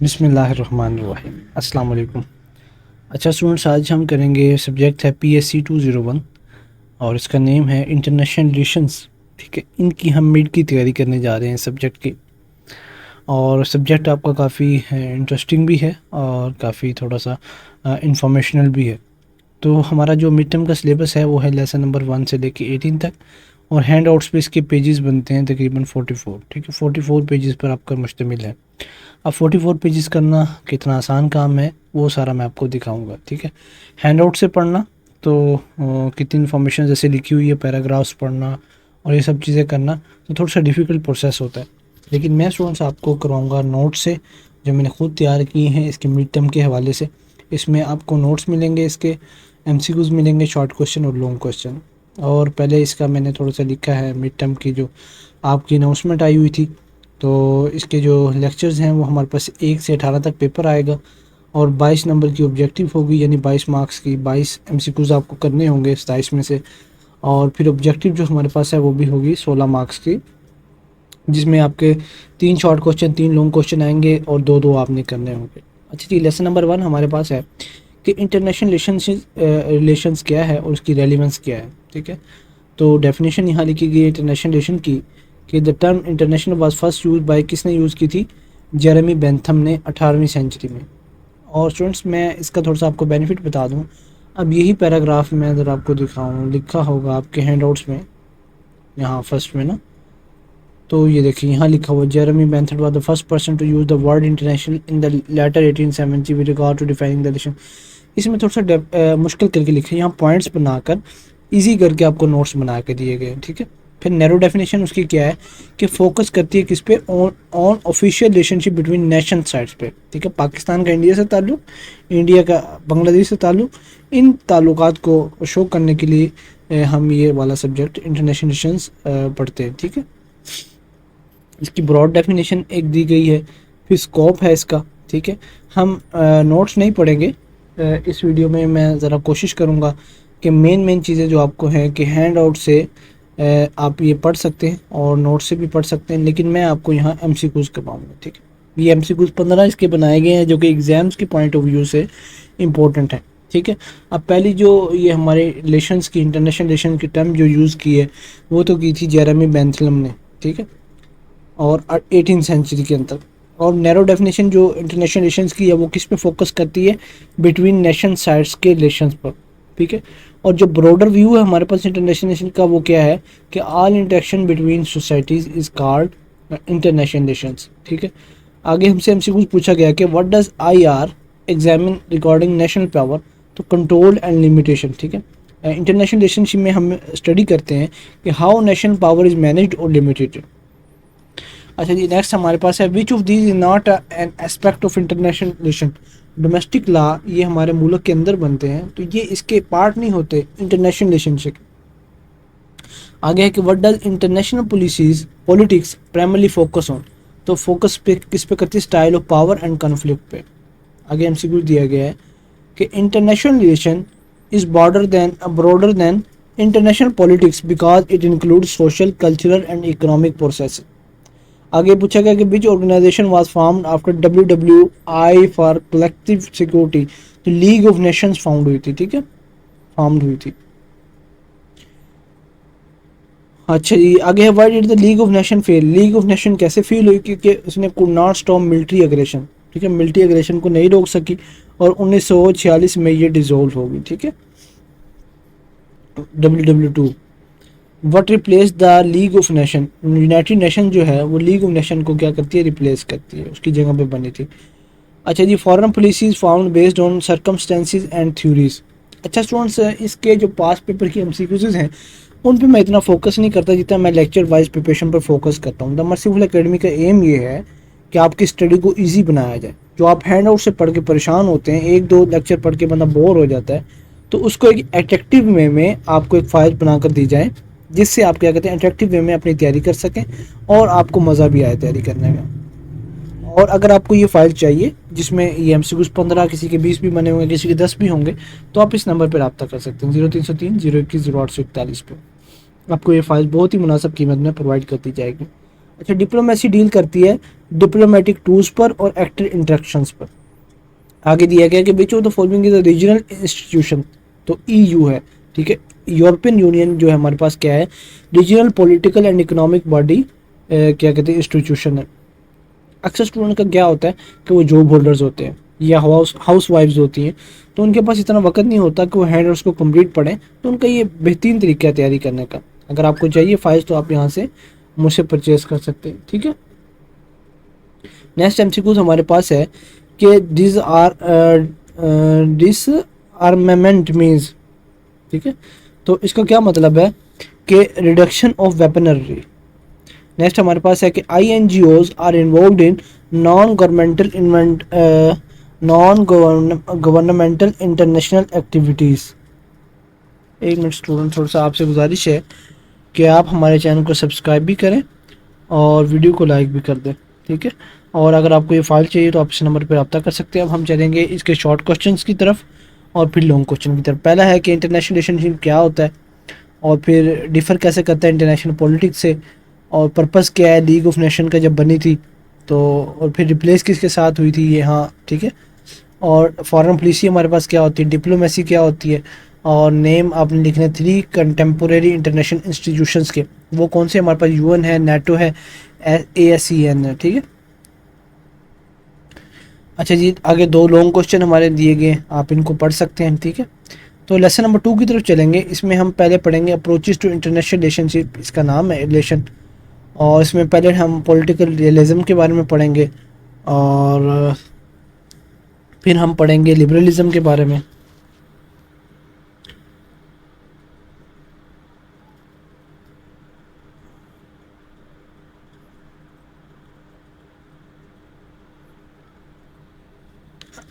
बिस्मिल्लाहिर्रहमानिर्रहीम। अस्सलाम वालेकुम। अच्छा स्टूडेंट्स, आज हम करेंगे सब्जेक्ट है PSC 201 और इसका नेम है इंटरनेशनल रिलेशंस। ठीक है, इनकी हम मिड की तैयारी करने जा रहे हैं सब्जेक्ट की। और सब्जेक्ट आपका काफ़ी इंटरेस्टिंग भी है और काफ़ी थोड़ा सा इंफॉर्मेशनल भी है। तो हमारा जो मिड टर्म का सिलेबस है वो है लेसन नंबर 1 से लेके 18 तक। और हैंड आउट्स पे इसके पेजेस बनते हैं तकरीबन 44। ठीक है, 44 पेजेस पर आपका मुश्तमिल है। अब 44 पेजेस करना कितना आसान काम है वो सारा मैं आपको दिखाऊंगा। ठीक है, हैंड आउट से पढ़ना तो कितनी इन्फॉर्मेशन जैसे लिखी हुई है, पैराग्राफ्स पढ़ना और ये सब चीज़ें करना तो थोड़ा सा डिफ़िकल्ट प्रोसेस होता है। लेकिन मैं स्टूडेंट्स आपको करवाऊँगा नोट्स से, जो मैंने खुद तैयार किए हैं इसके मिड टर्म के हवाले से। इसमें आपको नोट्स मिलेंगे, इसके MCQs मिलेंगे, शॉर्ट क्वेश्चन और लॉन्ग क्वेश्चन। और पहले इसका मैंने थोड़ा सा लिखा है मिड टर्म की जो आपकी अनाउंसमेंट आई हुई थी। तो इसके जो लेक्चर्स हैं वो हमारे पास 1 से 18 तक पेपर आएगा और 22 नंबर की ऑब्जेक्टिव होगी, यानी 22 मार्क्स की 22 MCQs आपको करने होंगे 27 में से। और फिर ऑब्जेक्टिव जो हमारे पास है वो भी होगी 16 मार्क्स की, जिसमें आपके 3 शॉर्ट क्वेश्चन 3 लॉन्ग क्वेश्चन आएंगे और 2-2 आपने करने होंगे। अच्छा जी, लेसन नंबर 1 हमारे पास है कि इंटरनेशनल रिलेशंस क्या है और उसकी रेलिवेंस क्या है। ठीक है, तो डेफिनेशन यहाँ लिखी गई है इंटरनेशनल रिलेशन की कि the term international was first use by, किसने यूज़ की थी? जेरेमी बेंथम ने 18वीं सेंचुरी में। और स्टूडेंट्स मैं इसका थोड़ा सा आपको बेनिफिट बता दूँ। अब यही पैराग्राफ मैं अगर आपको दिखाऊँ, लिखा होगा आपके हैंडआउट्स में यहाँ फर्स्ट में ना, तो ये देखिए यहाँ लिखा हुआ Jeremy Bentham was the first person to use the word international in the letter 1870 with regard to defining the relation. इसमें थोड़ा सा मुश्किल करके लिखे, यहाँ पॉइंट्स बनाकर इजी करके आपको नोट्स बना के दिए गए। ठीक है, फिर नैरो डेफिनेशन उसकी क्या है कि फोकस करती है किस पे? On official relationship between nation sides पे। ठीक है, पाकिस्तान का इंडिया से ताल्लुक, इंडिया का बांग्लादेश से ताल्लुक, इन ताल्लुकात को शो करने के लिए हम ये वाला सब्जेक्ट इंटरनेशनल रिलेशंस पढ़ते हैं। ठीक है, इसकी ब्रॉड डेफिनेशन एक दी गई है, फिर स्कोप है इसका। ठीक है, हम नोट्स नहीं पढ़ेंगे इस वीडियो में। मैं ज़रा कोशिश करूँगा कि मेन चीज़ें जो आपको हैं कि हैंड आउट से आप ये पढ़ सकते हैं और नोट से भी पढ़ सकते हैं, लेकिन मैं आपको यहाँ MCQs करवाऊँगा। ठीक है, ये MCQs 15 इसके बनाए गए हैं जो कि एग्ज़ाम्स के पॉइंट ऑफ व्यू से इम्पोर्टेंट है। ठीक है, अब पहली जो ये हमारे रिलेशंस की इंटरनेशनल रिलेशन की टर्म जो यूज़ की है वो तो की थी जेरेमी बेंथम ने। ठीक है, और 18 सेंचुरी के अंदर। और नैरो डेफिनेशन जो इंटरनेशनल रिलेशंस की है वो किस पे फोकस करती है? बिटवीन नेशन साइड्स के रिलेशंस पर। ठीक है, और जो ब्रॉडर व्यू है हमारे पास इंटरनेशनल रिलेशन का वो क्या है कि all interaction between societies is called international relations. ठीक है, आगे हमसे MCQ पूछा गया कि what does IR examine regarding national power, तो कंट्रोल एंड लिमिटेशन। ठीक है, इंटरनेशनल रिलेशनशिप में हम स्टडी करते हैं कि how national power is managed और लिमिटेड। अच्छा जी, नेक्स्ट हमारे पास है which of these is not an aspect of international relation. Domestic law ये हमारे मुल्क के अंदर बनते हैं तो ये इसके पार्ट नहीं होते इंटरनेशनल रिलेशनशिप। आगे है कि what does international politics primarily focus on, तो फोकस पे किस पे करती है? Style of power and conflict पे। आगे MCQ दिया गया है कि international relation is broader than international politics because it include social, cultural and economic process. आगे पूछा गया कि which organization was found after WWI for collective security, तो लीग ऑफ नेशंस फाउंड हुई थी। ठीक है, फाउंड हुई थी। अच्छा जी, आगे है why did the league of nation fail. League of nation कैसे फेल हुई? क्योंकि उसने could not stop military aggression. ठीक है, मिलिट्री अग्रेशन को नहीं रोक सकी और 1946 में ये डिसॉल्व होगी। ठीक है, WW2 what replace the league of nation. United nation जो है वो लीग ऑफ नेशन को क्या करती है? रिप्लेस करती है, उसकी जगह पे बनी थी। अच्छा जी, foreign policy found based on circumstances and theories. अच्छा स्टूडेंट्स, इसके जो पास पेपर की MCQs हैं उन पे मैं इतना फोकस नहीं करता जितना मैं लेक्चर वाइज प्रिपरेशन पर फोकस करता हूँ। द मर्सीफुल एकेडमी का एम ये है कि आपकी स्टडी को ईजी बनाया जाए। जो आप हैंड आउट से पढ़ के परेशान होते हैं, 1-2 लेक्चर पढ़ के बंदा बोर हो जाता है, तो उसको एक अट्रैक्टिव वे में आपको एक फाइल बनाकर दी जाए जिससे आप क्या कहते हैं अट्रैक्टिव वे में अपनी तैयारी कर सकें और आपको मज़ा भी आए तैयारी करने में। और अगर आपको ये फाइल चाहिए जिसमें ये MCQs 15, किसी के 20 भी बने होंगे, किसी के 10 भी होंगे, तो आप इस नंबर पर रब्ता कर सकते हैं 0303 021 0841 पर। आपको ये फाइल बहुत ही मुनासिब कीमत में प्रोवाइड कर दी जाएगी। अच्छा, डिप्लोमेसी डील करती है डिप्लोमेटिक टूल्स पर और एक्टर इंटरेक्शंस पर। आगे दिया गया कि which of the following is a regional institution, तो ईयू है, ठीक है। यूरोपियन यूनियन जो है हमारे पास क्या है, regional political and economic body, क्या कहते हैं, इंस्टीट्यूशन है। अक्सर स्टूडेंट का क्या होता है कि वो जॉब होल्डर्स होते हैं या हाउस वाइफ्स होती हैं, तो उनके पास इतना वक्त नहीं होता कि वो हैंड को कंप्लीट पढ़ें, तो उनका ये बेहतरीन तरीका है तैयारी करने का। अगर आपको चाहिए फाइल्स तो आप यहाँ से मुझसे परचेज कर सकते हैं, ठीक है। नेक्स्ट एमसीक्यूज हमारे पास है कि डिस आर्मामेंट मीन्स, ठीक है, तो इसका क्या मतलब है कि रिडक्शन ऑफ वेपनरी। नेक्स्ट हमारे पास है कि आई N G Os are involve in non governmental non governmental international activities. एक मिनट स्टूडेंट, थोड़ा सा आपसे गुजारिश है कि आप हमारे चैनल को सब्सक्राइब भी करें और वीडियो को लाइक भी कर दें, ठीक है। और अगर आपको ये फाइल चाहिए तो आप इस नंबर पर रब्ता कर सकते हैं। अब हम चलेंगे इसके शॉर्ट क्वेश्चंस की तरफ और फिर लॉन्ग क्वेश्चन की तरफ। पहला है कि इंटरनेशनल रिलेशनशिप क्या होता है और फिर डिफ़र कैसे करता है इंटरनेशनल पॉलिटिक्स से, और पर्पस क्या है लीग ऑफ नेशन का जब बनी थी, तो और फिर रिप्लेस किसके साथ हुई थी ये, हाँ ठीक है। और फॉरेन पॉलिसी हमारे पास क्या होती है, डिप्लोमेसी क्या होती है, और नेम आपने लिखने 3 कंटेम्पोरेरी इंटरनेशनल इंस्टीट्यूशंस के, वो कौन से हमारे पास, यूएन है, नेटो है, ASEAN है, ठीक है। अच्छा जी, आगे 2 लॉन्ग क्वेश्चन हमारे दिए गए, आप इनको पढ़ सकते हैं, ठीक है। तो लेसन नंबर 2 की तरफ चलेंगे। इसमें हम पहले पढ़ेंगे अप्रोचेस टू इंटरनेशनल रिलेशनशिप, इसका नाम है रिलेशन, और इसमें पहले हम पॉलिटिकल रियलिज्म के बारे में पढ़ेंगे और फिर हम पढ़ेंगे लिबरलिज्म के बारे में।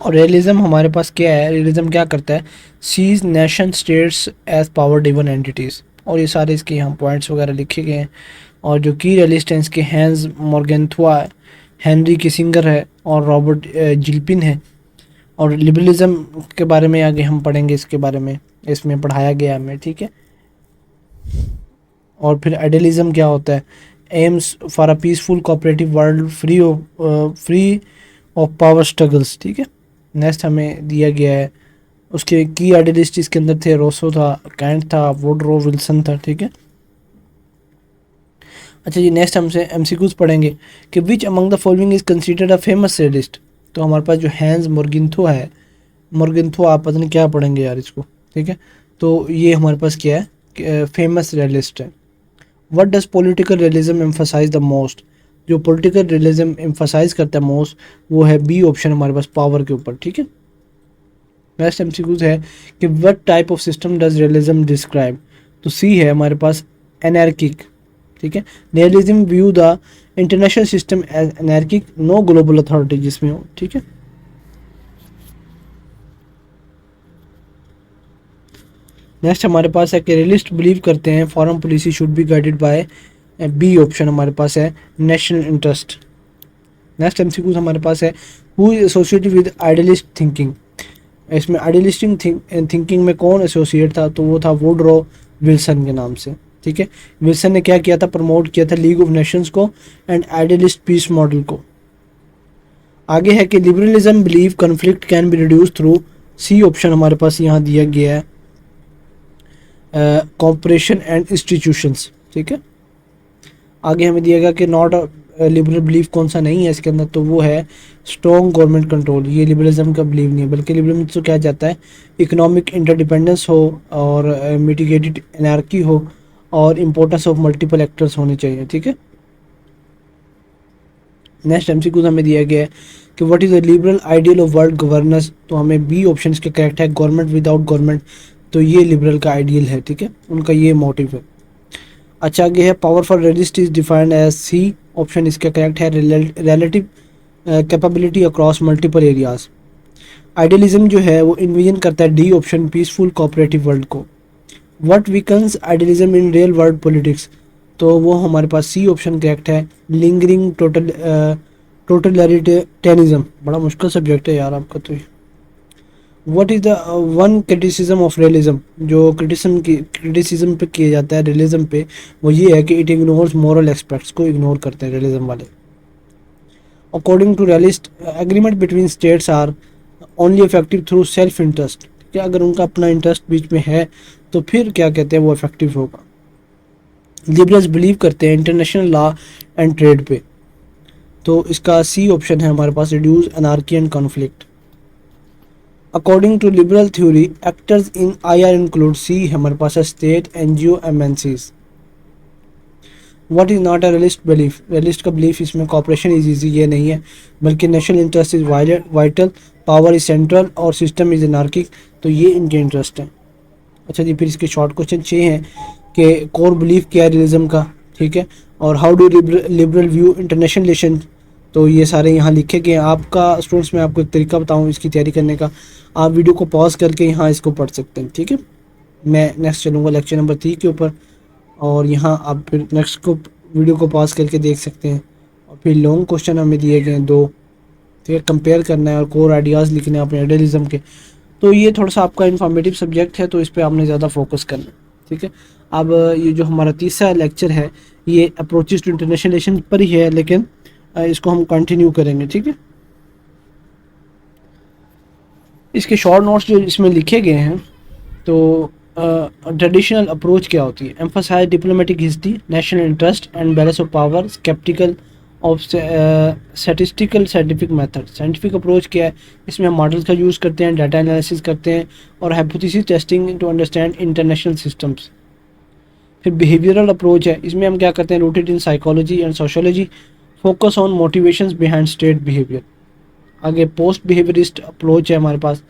और रियलिज्म हमारे पास क्या है, रियलिज्म क्या करता है, sees nation states as power driven entities, और ये सारे इसके यहाँ पॉइंट्स वगैरह लिखे गए हैं। और जो की रियलिस्ट हैं इसके हैंस मॉर्गेंथुआ, हेनरी किसिंगर है और रॉबर्ट जिल्पिन है। और लिबरलिज्म के बारे में आगे हम पढ़ेंगे, इसके बारे में इसमें पढ़ाया गया हमें, ठीक है। और फिर आइडियलिज्म क्या होता है, AIIMS for a peaceful cooperative world free of power struggles, ठीक है। नेक्स्ट हमें दिया गया है, उसके की आइडियलिस्ट इसके अंदर थे, रोसो था, कैंट था, वुडरो विल्सन था, ठीक है। अच्छा जी, नेक्स्ट हमसे एमसीक्यूज पढ़ेंगे कि which among the following is considered a famous realist. तो हमारे पास जो हैंस मोर्गिंथो है, मोर्गिंथो, आप पता नहीं क्या पढ़ेंगे यार इसको, ठीक है। तो ये हमारे पास क्या है, फेमस रियलिस्ट है। What does political realism emphasize the most, जो पॉलिटिकल रियलिज्म एम्फसाइज करता है मोस्ट, वो है बी ऑप्शन हमारे पास, पावर के ऊपर, ठीक है। नेक्स्ट एमसीक्यूज है कि what type of system does realism describe, तो सी है हमारे पास, एनार्किक, ठीक है। Realism view the international system as anarchic, no global authority जिसमें हो, ठीक है। नेक्स्ट हमारे पास है कि रियलिस्ट बिलीव करते हैं foreign policy should be guided by, B option हमारे पास है, नेशनल इंटरेस्ट। नेक्स्ट एमसीक्यूज हमारे पास है who is associated with idealist thinking, इसमें आइडियलिस्टिक थिंकिंग में कौन एसोसिएट था, तो वो था वुडरो विल्सन के नाम से, ठीक है। विल्सन ने क्या किया था, प्रमोट किया था लीग ऑफ नेशंस को एंड आइडियलिस्ट पीस मॉडल को। आगे है कि liberalism believe conflict can be reduce through, C option हमारे पास यहाँ दिया गया है, कॉपरेशन एंड इंस्टीट्यूशंस, ठीक है। आगे हमें दिया गया कि नॉट लिबरल बिलीफ कौन सा नहीं है इसके अंदर, तो वो है स्ट्रॉन्ग गवर्नमेंट कंट्रोल, ये लिबरलिज्म का बिलीव नहीं है, बल्कि लिबरलिज्म तो क्या जाता है, इकोनॉमिक इंटरडिपेंडेंस हो और मिटिगेटेड एनार्की हो और इम्पोर्टेंस ऑफ मल्टीपल एक्टर्स होने चाहिए, ठीक है। नेक्स्ट एमसीक्यू हमें दिया गया है कि what is the liberal ideal of world governance, तो हमें बी ऑप्शन इसके करेक्ट है, गवर्नमेंट विदाउट गवर्नमेंट, तो ये लिबरल का आइडियल है, ठीक है, उनका ये मोटिव है। अच्छा, आगे है power for realist is defined as, C option इसका करेक्ट है, relative capability across multiple areas. Idealism जो है वो इन्विजन करता है, D option, peaceful cooperative world को। What weakens idealism in real world politics, तो वो हमारे पास सी ऑप्शन करेक्ट है, लिंगरिंग टोटलिटेरियनिज्म, बड़ा मुश्किल सब्जेक्ट है यार आपका तो ये। What is the one criticism of realism, जो क्रिटिसिज्म पे किया जाता है रियलिज्म पे, वो ये है कि इट इग्नोर्स मॉरल एस्पेक्ट्स को इग्नोर करते हैं रियलिज्म वाले। According to realist, agreement between states are only effective through self interest, क्या अगर उनका अपना इंटरेस्ट बीच में है तो फिर क्या कहते हैं वो इफेक्टिव होगा। लिबरल्स बिलीव करते हैं इंटरनेशनल लॉ एंड ट्रेड पे, तो इसका सी ऑप्शन है हमारे पास, reduce anarchy and conflict. According to liberal theory, actors in IR include, C हमारे पास है state, NGO, MNCs. What is not a realist belief, realist का बिलीफ इसमें कॉपरेशन इज इजी, ये नहीं है, बल्कि national interest is vital, power is central और सिस्टम इज एनार्किक, तो ये इनके इंटरेस्ट हैं। अच्छा जी, फिर इसके शॉर्ट क्वेश्चन 6 हैं कि कोर बिलीफ क्या है रियलिज्म का, ठीक है, और how do liberal view international relation, तो ये सारे यहाँ लिखे गए हैं। आपका स्टूडेंट्स, मैं आपको एक तरीका बताऊँ इसकी तैयारी करने का, आप वीडियो को पॉज करके यहाँ इसको पढ़ सकते हैं, ठीक है। मैं नेक्स्ट चलूँगा लेक्चर नंबर 3 के ऊपर, और यहाँ आप फिर नेक्स्ट को वीडियो को पॉज करके देख सकते हैं। और फिर लॉन्ग क्वेश्चन हमें दिए गए हैं 2, ठीक है, कंपेयर करना है और कोर आइडियाज़ लिखने हैं अपने रियलिज्म के। तो ये थोड़ा सा आपका इन्फॉर्मेटिव सब्जेक्ट है, तो इस पर आपने ज़्यादा फोकस करना है, ठीक है। अब ये जो हमारा तीसरा लेक्चर है ये अप्रोचेस टू इंटरनेशनल रिलेशन पर ही है, लेकिन इसको हम कंटिन्यू करेंगे, ठीक है। इसके शॉर्ट नोट्स जो इसमें लिखे गए हैं, तो ट्रेडिशनल अप्रोच क्या होती है, emphasize diplomatic history, national interest and balance of power, sceptical of statistical scientific method. Scientific approach क्या है, इसमें हम मॉडल्स का यूज़ करते हैं, डाटा एनालिसिस करते हैं और hypothesis testing to understand international systems. फिर बिहेवियरल अप्रोच है, इसमें हम क्या करते हैं, rooted in psychology and sociology, focus on motivations behind state behaviour. आगे पोस्ट बिहेवियरिस्ट अप्रोच है हमारे पास,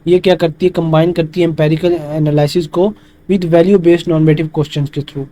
ये क्या करती है, कंबाइन करती है एम्पेरिकल एनालिसिस को with value based normative questions के थ्रू।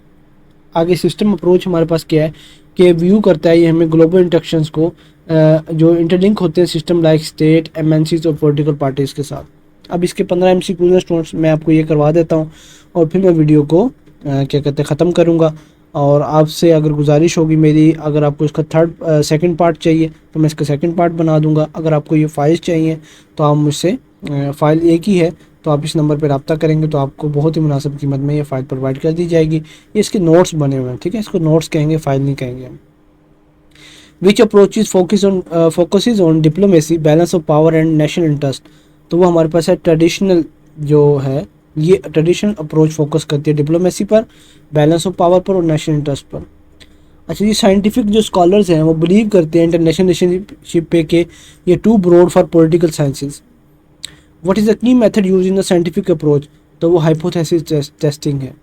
आगे सिस्टम अप्रोच हमारे पास क्या है कि व्यू करता है ये हमें ग्लोबल इंटरेक्शंस को जो इंटरलिंक होते हैं सिस्टम लाइक स्टेट, एमएनसीज और पॉलिटिकल पार्टीज के साथ। अब इसके 15 एमसीक्यू स्टूडेंट्स मैं आपको ये करवा देता हूँ और फिर मैं वीडियो को क्या कहते हैं ख़त्म करूँगा। और आपसे अगर गुजारिश होगी मेरी, अगर आपको इसका सेकंड पार्ट चाहिए तो मैं इसका सेकंड पार्ट बना दूंगा। अगर आपको ये फाइल्स चाहिए तो आप मुझसे, फ़ाइल एक ही है तो आप इस नंबर पर रब्ता करेंगे तो आपको बहुत ही मुनासिब कीमत में ये फ़ाइल प्रोवाइड कर दी जाएगी। ये इसके नोट्स बने हुए हैं, ठीक है, इसको नोट्स कहेंगे, फ़ाइल नहीं कहेंगे हम। Which approach is focuses on diplomacy, balance of power and national interest, तो वो हमारे पास है ट्रेडिशनल जो है, ये ट्रेडिशनल अप्रोच फोकस करती है डिप्लोमेसी पर, बैलेंस ऑफ पावर पर और नेशनल इंटरेस्ट पर। अच्छा, ये साइंटिफिक जो स्कॉलर्स हैं वो बिलीव करते हैं इंटरनेशनल रिलेशनशिप पे के ये too broad for political sciences. What is the key method use in the scientific approach, तो वो हाइपोथेसिस टेस्टिंग है।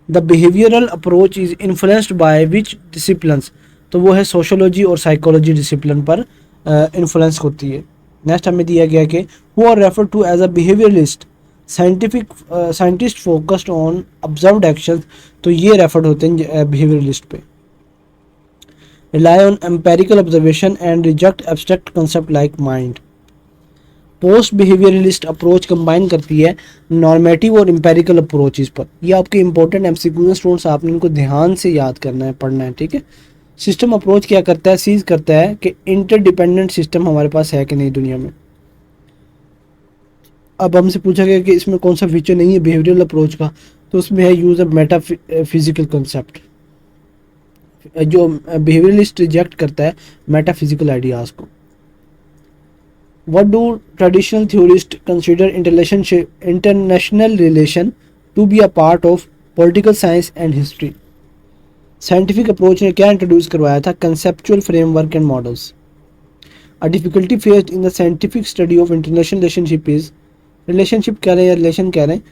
The behavioural approach is influenced by which disciplines, तो वो है सोशोलॉजी और साइकोलॉजी डिसिप्लिन पर इन्फ्लुएंस होती है। नेक्स्ट हमें दिया गया कि who are refer to as a behaviouralist, scientist focused on observed actions, तो ये रेफर्ड होते हैं बिहेवियरलिस्ट पे। Rely on empirical observation and reject abstract concept like mind. Post behaviouralist approach combine करती है नॉर्मेटिव और एम्पेरिकल अप्रोचेस पर। ये आपके इंपॉर्टेंट एमसीक्यू स्टूडेंट्स, आपने इनको ध्यान से याद करना है, पढ़ना है, ठीक है। सिस्टम अप्रोच क्या करता है, सीज करता है कि इंटरडिपेंडेंट सिस्टम हमारे पास है कि नहीं दुनिया में। अब हमसे पूछा गया कि इसमें कौन सा फीचर नहीं है बिहेवियरल अप्रोच का, तो उसमें है use of Meta physical concept. जो बिहेवियरलिस्ट रिजेक्ट करता है मेटाफिजिकल आइडियाज को। What do traditional theorists consider international relation to be a part of political science and history? Scientific approach ने क्या इंट्रोड्यूस करवाया था, conceptual framework and models. A difficulty faced in the scientific study of international relationship is, relationship कह रहे हैं या relation कह रहे हैं,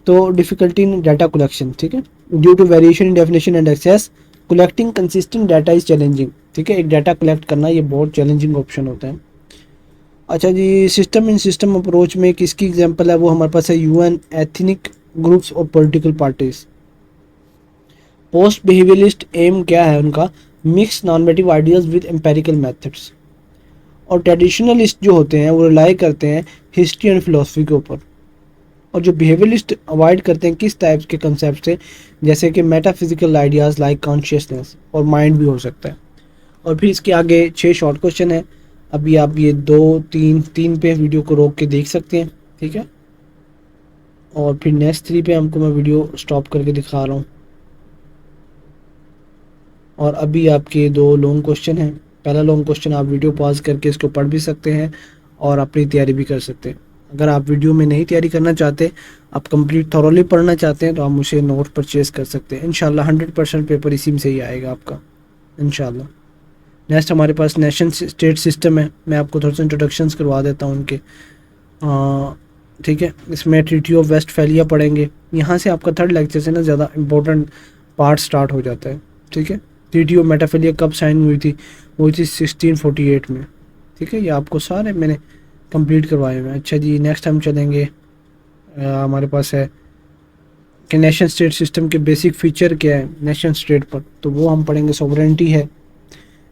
तो डिफिकल्टी इन डाटा कलेक्शन, ठीक है, due to variation in definition and access, collecting consistent data is challenging, ठीक है, एक डाटा कलेक्ट करना ये बहुत चैलेंजिंग ऑप्शन होता है। अच्छा जी, सिस्टम इन सिस्टम अप्रोच में किसकी एग्जांपल है, वो हमारे पास है यूएन, एथनिक ग्रुप्स और political parties. Post behaviourist aim क्या है उनका, mix normative ideas with empirical methods. और ट्रेडिशनलिस्ट जो होते हैं वो रिलाई करते हैं हिस्ट्री एंड फिलोसफी के ऊपर। और जो बिहेवियरिस्ट अवॉइड करते हैं किस टाइप के कंसेप्ट से, जैसे कि मेटाफिजिकल आइडियाज़ लाइक कॉन्शियसनेस और माइंड भी हो सकता है। और फिर इसके आगे 6 शॉर्ट क्वेश्चन है, अभी आप ये 2, 3 पे वीडियो को रोक के देख सकते हैं, ठीक है। और फिर नेक्स्ट 3 पे हमको मैं वीडियो स्टॉप करके दिखा रहा हूँ। और अभी आपके 2 लॉन्ग क्वेश्चन हैं। पहला लॉन्ग क्वेश्चन आप वीडियो पॉज करके इसको पढ़ भी सकते हैं और अपनी तैयारी भी कर सकते हैं। अगर आप वीडियो में नहीं तैयारी करना चाहते, आप कंप्लीट थॉरोली पढ़ना चाहते हैं, तो आप मुझे नोट परचेज़ कर सकते हैं। इंशाल्लाह 100% पेपर इसी में से ही आएगा आपका, इंशाल्लाह। नेक्स्ट हमारे पास नेशन स्टेट सिस्टम है। मैं आपको थोड़ा सा इंट्रोडक्शंस करवा देता हूँ उनके। ठीक है, इसमें ट्रीटी ऑफ वेस्टफैलिया पढ़ेंगे। यहाँ से आपका थर्ड लेक्चर से ना ज़्यादा इंपॉर्टेंट पार्ट स्टार्ट हो जाता है। ठीक है, ट्रीटी ऑफ वेस्टफैलिया कब साइन हुई थी? हुई थी 1648 में। ठीक है, ये आपको सारे मैंने कंप्लीट करवाए हुए हैं। अच्छा जी, नेक्स्ट हम चलेंगे। हमारे पास है कि नेशन स्टेट सिस्टम के बेसिक फीचर क्या है नेशन स्टेट पर, तो वो हम पढ़ेंगे। सॉवरेंटी है,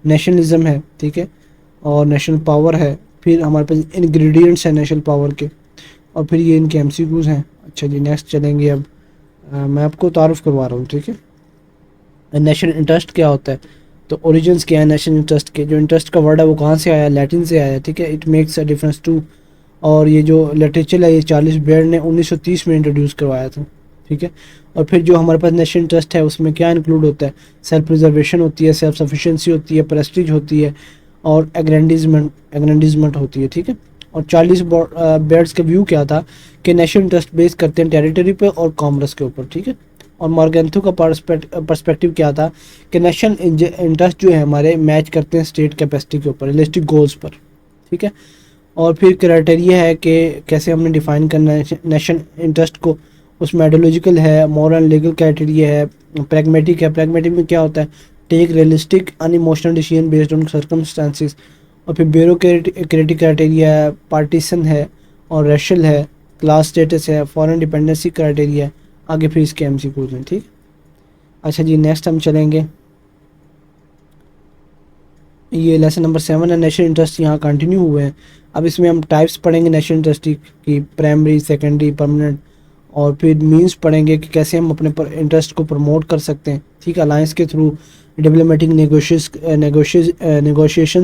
नेशनलिज्म है, ठीक है, और नेशनल पावर है। फिर हमारे पास इंग्रेडिएंट्स हैं नेशनल पावर के, और फिर ये इनके एमसीक्यूज हैं। अच्छा जी, नेक्स्ट चलेंगे अब। मैं आपको तारुफ करवा रहा हूँ। ठीक है, नेशनल इंटरेस्ट क्या होता है, तो ओरिजिन्स क्या है नेशनल इंटरेस्ट के। जो इंटरेस्ट का वर्ड है वो कहाँ से आया? लैटिन से आया। ठीक है, it makes a difference too. और ये जो लिटरेचर है ये चार्ल्स बेयर ने 1930 में इंट्रोड्यूस करवाया था। ठीक है, और फिर जो हमारे पास नेशनल इंटरेस्ट है उसमें क्या इंक्लूड होता है? सेल्फ प्रिजर्वेशन होती है, सेल्फ सफिशिएंसी होती है, प्रेस्टीज होती है, और एग्रेंडिजमेंट होती है। ठीक है, और चार्ल्स बेयर्स का व्यू क्या था कि नेशनल इंटरेस्ट बेस करते हैं टेरिटरी पे और कॉमर्स के ऊपर। ठीक है, और मॉर्गेंथो का पर्सपेक्टिव क्या था कि नेशनल इंटरेस्ट जो है हमारे मैच करते हैं स्टेट कैपेसिटी के ऊपर, रियलिस्टिक गोल्स पर। ठीक है, और फिर क्राइटेरिया है कि कैसे हमने डिफ़ाइन करना है नेशनल इंटरेस्ट को। उसमें आइडियोलॉजिकल है, मॉरल लीगल क्राइटेरिया है, प्रैग्मेटिक है। प्रैग्मेटिक में क्या होता है? Take realistic unemotional decision based on circumstances. और फिर ब्यूरोक्रेटिक क्राइटेरिया है, पार्टीशन है, और रेशल है, क्लास स्टेटस है, फॉरेन डिपेंडेंसी क्राइटेरिया है। आगे फिर इसके एमसीक्यूज हैं। ठीक, अच्छा जी, नेक्स्ट हम चलेंगे। ये लेसन नंबर 7 है, नेशनल इंटरेस्ट यहाँ कंटिन्यू हुए हैं। अब इसमें हम टाइप्स पढ़ेंगे नेशनल इंटरेस्ट की, प्राइमरी, सेकेंडरी, परमानेंट। और फिर मींस पढ़ेंगे कि कैसे हम अपने इंटरेस्ट को प्रमोट कर सकते हैं। ठीक है, अलायंस के थ्रू, डिप्लोमेटिक नेगोशिएशंस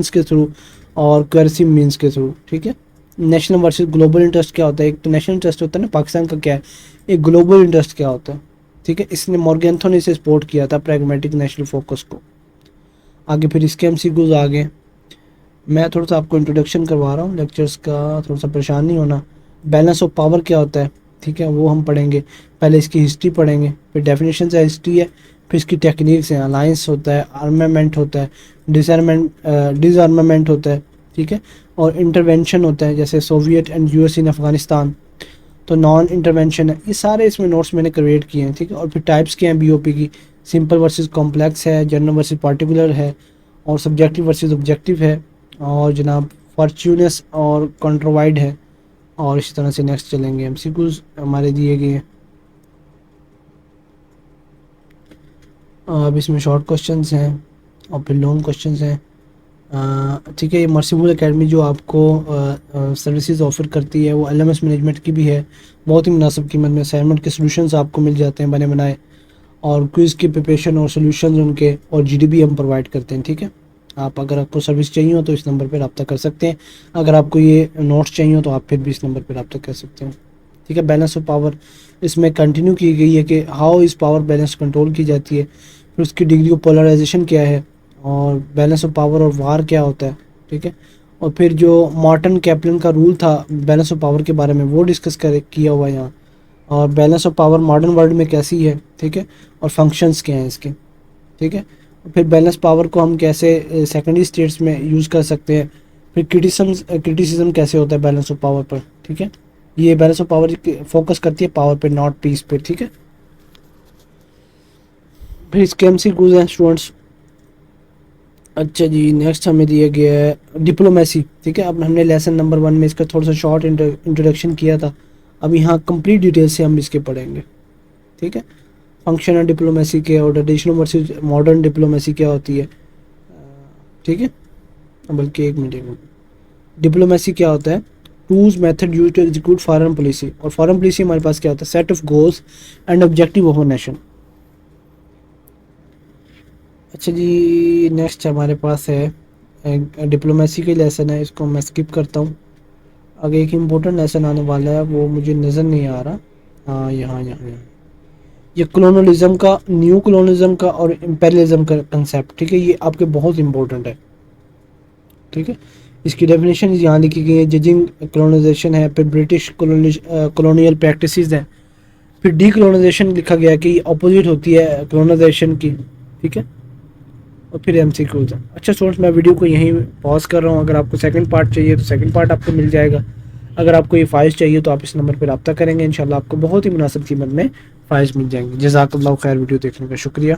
के थ्रू, और कर्सिव मींस के थ्रू। ठीक है, नेशनल वर्सेस ग्लोबल इंटरेस्ट क्या होता है? एक तो नेशनल इंटरेस्ट होता है ना पाकिस्तान का, क्या है, एक ग्लोबल इंटरेस्ट क्या होता है? ठीक है, इसने मॉर्गेंथो ने इसे सपोर्ट किया था, प्रैग्मेटिक नेशनल फोकस को। आगे फिर इसके एमसीक्यूज आगे। मैं थोड़ा सा आपको इंट्रोडक्शन करवा रहा हूँ लेक्चर्स का, थोड़ा सा परेशान नहीं होना। बैलेंस ऑफ पावर क्या होता है? ठीक है, वो हम पढ़ेंगे। पहले इसकी हिस्ट्री पढ़ेंगे, फिर डेफिनेशन है हिस्ट्री है, फिर इसकी टेक्निक्स हैं। अलायंस होता है, आर्मामेंट होता है, डिसआर्मामेंट होता है। ठीक है, और इंटरवेंशन होता है, जैसे सोवियत एंड यूएस इन अफगानिस्तान, तो नॉन इंटरवेंशन है। ये सारे इसमें नोट्स मैंने क्रिएट किए हैं। ठीक है, और फिर टाइप्स क्या हैं बीओपी की? सिंपल वर्सेस कॉम्प्लेक्स है, जनरल वर्सेस पार्टिकुलर है, और सब्जेक्टिव वर्सेस ऑब्जेक्टिव है, और जनाब फॉर्च्यूनस और कंट्रोवाइड है। और इसी तरह से नेक्स्ट चलेंगे। एमसीक्यूज हमारे दिए गए हैं। अब इसमें शॉर्ट क्वेश्चंस हैं और फिर लॉन्ग क्वेश्चंस हैं। ठीक है, ये मर्सीबल एकेडमी जो आपको सर्विसेज ऑफर करती है वो एलएमएस मैनेजमेंट की भी है। बहुत ही मुनासिब कीमत में असाइनमेंट के सॉल्यूशंस आपको मिल जाते हैं बने बनाए, और क्विज़ की प्रिपरेशन और सॉल्यूशंस उनके, और जीडीबी हम प्रोवाइड करते हैं। ठीक है, आप अगर आपको सर्विस चाहिए हो तो इस नंबर पर रब्ता कर सकते हैं। अगर आपको ये नोट्स चाहिए हो तो आप फिर भी इस नंबर पर रब्ता कर सकते हैं। ठीक है, बैलेंस ऑफ पावर इसमें कंटिन्यू की गई है कि हाउ इस पावर बैलेंस कंट्रोल की जाती है, फिर उसकी डिग्री ऑफ पोलराइजेशन क्या है, और बैलेंस ऑफ पावर और वार क्या होता है। ठीक है, और फिर जो मॉर्टन कैपलन का रूल था बैलेंस ऑफ पावर के बारे में वो डिस्कस किया हुआ है यहाँ। और balance of power modern world में कैसी है, ठीक है, और फंक्शंस क्या हैं इसके। ठीक है, फिर बैलेंस पावर को हम कैसे सेकेंडरी स्टेट्स में यूज़ कर सकते हैं। फिर क्रिटिसिज्म कैसे होता है बैलेंस ऑफ पावर पर। ठीक है, ये बैलेंस ऑफ पावर फोकस करती है पावर पे, नॉट पीस पे। ठीक है, फिर इसके एमसीक्यूज हैं स्टूडेंट्स। अच्छा जी, नेक्स्ट हमें दिया गया है डिप्लोमेसी। ठीक है, अब हमने लेसन नंबर 1 में इसका थोड़ा सा शॉर्ट इंट्रोडक्शन किया था। अब यहाँ कंप्लीट डिटेल से हम इसके पढ़ेंगे। ठीक है, फंक्शन डिप्लोमेसी क्या और ट्रेडिशनल वर्सेस मॉडर्न डिप्लोमेसी क्या होती है। ठीक है, बल्कि एक मिनट, डिप्लोमेसी क्या होता है? Tools method use to execute foreign policy, और फॉरेन पॉलिसी हमारे पास क्या होता है? Set of goals and objective of a nation. अच्छा जी, नेक्स्ट हमारे पास है डिप्लोमेसी के लेसन है, इसको मैं स्किप करता हूँ। आगे एक इम्पोर्टेंट लेसन आने वाला है, वो मुझे नज़र नहीं आ रहा। हाँ, यहाँ ये कॉलोनियलिज्म का, न्यू कॉलोनियलिज्म का और इम्पेरियलिज्म का कंसेप्ट, ठीक है, ये आपके बहुत इंपॉर्टेंट है। ठीक है, इसकी डेफिनेशन यहाँ लिखी गई है, जजिंग कॉलोनाइजेशन है, फिर ब्रिटिश कॉलोनियल प्रैक्टिसेस हैं, फिर डी कॉलोनाइजेशन लिखा गया कि अपोजिट होती है कॉलोनाइजेशन की। ठीक है, और फिर एमसीक्यूज है। अच्छा स्टूडेंट्स, मैं वीडियो को यहीं पॉज कर रहा हूँ। अगर आपको सेकंड पार्ट चाहिए तो सेकंड पार्ट आपको मिल जाएगा। अगर आपको ये फाइल्स चाहिए तो आप इस नंबर पर रब्ता करेंगे, इंशाल्लाह आपको बहुत ही मुनासिब कीमत में फाइल्स मिल जाएंगे। जज़ाकल्लाहु खैर, वीडियो देखने का शुक्रिया।